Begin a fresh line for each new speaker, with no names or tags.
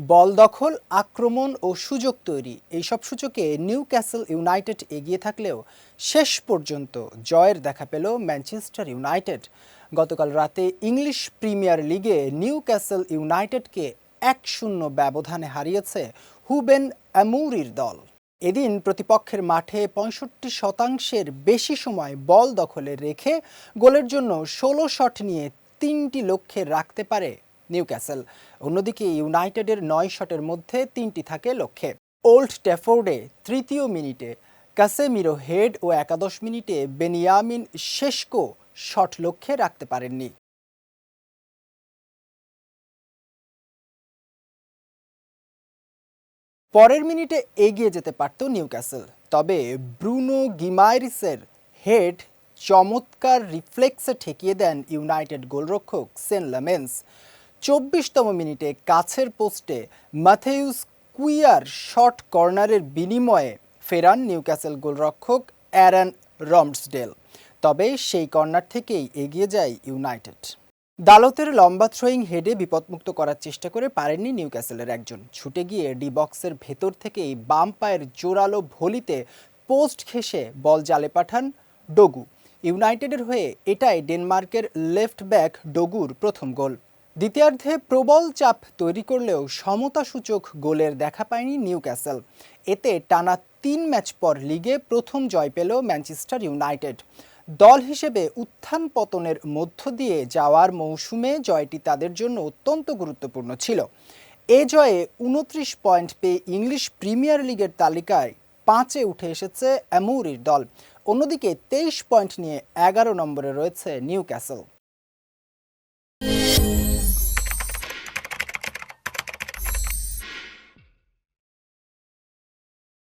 বল দখল, আক্রমণ ও সুযোগ তৈরি এইসব সূচকে নিউক্যাসল ইউনাইটেড এগিয়ে থাকলেও শেষ পর্যন্ত জয়ের দেখা পেল ম্যানচেস্টার ইউনাইটেড। গতকাল রাতে ইংলিশ প্রিমিয়ার লিগে নিউক্যাসল ইউনাইটেডকে 1-0 ব্যবধানে হারিয়েছে হুবেন অ্যামুরির দল। এদিন প্রতিপক্ষের মাঠে 65% বেশি সময় বল দখলে রেখে গোলের জন্য 16 শট নিয়ে 3টি লক্ষ্যে রাখতে পারে নিউক্যাসল। অন্যদিকে ইউনাইটেডের 9 শটের মধ্যে 3টি থাকে লক্ষ্যে। ওল্ড ট্র্যাফোর্ডে তৃতীয় মিনিটে কাসেমিরো হেড ও একাদশ মিনিটে বেনিয়ামিন শেশকো শট লক্ষ্যে রাখতে পারেননি। পরের মিনিটে এগিয়ে যেতে পারত নিউক্যাসল, তবে ব্রুনো গিমাইরিসের হেড চমৎকার রিফ্লেক্সে ঠেকিয়ে দেন ইউনাইটেড গোলরক্ষক সেন লেমেন্স। 24তম মিনিটে কাছের পোস্টে ম্যাথেউস কুইয়ার শট কর্নারের বিনিময়ে ফেরান নিউক্যাসল গোলরক্ষক অ্যারন রমসডেল, তবে সেই কর্নার থেকেই এগিয়ে যায় ইউনাইটেড। দালতের লম্বা থ্রোয়িং হেডে বিপদমুক্ত করার চেষ্টা করে পারেননি নিউক্যাসলের একজন। ছুটে গিয়ে ডি বক্সের ভেতর থেকেই বাম পায়ের জোরালো ভলিতে পোস্ট ঘেঁষে বল জালে পাঠান ডোগু। ইউনাইটেডের হয়ে এটাই ডেনমার্কের লেফট ব্যাক ডোগুর প্রথম গোল। দ্বিতীয়ার্ধে প্রবল চাপ তৈরি করলেও সমতাসূচক গোলের দেখা পায়নি নিউক্যাসল। এতে টানা 3 ম্যাচ পর লিগে প্রথম জয় পেল ম্যানচেস্টার ইউনাইটেড। দল হিসেবে উত্থান পতনের মধ্য দিয়ে যাওয়ার মৌসুমে জয়টি তাদের জন্য অত্যন্ত গুরুত্বপূর্ণ ছিল। এ জয়ে 29 পয়েন্ট পেয়ে ইংলিশ প্রিমিয়ার লিগের তালিকায় 5-এ উঠে এসেছে অ্যামুরির দল। অন্যদিকে 23 পয়েন্ট নিয়ে 11 নম্বরে রয়েছে নিউক্যাসল।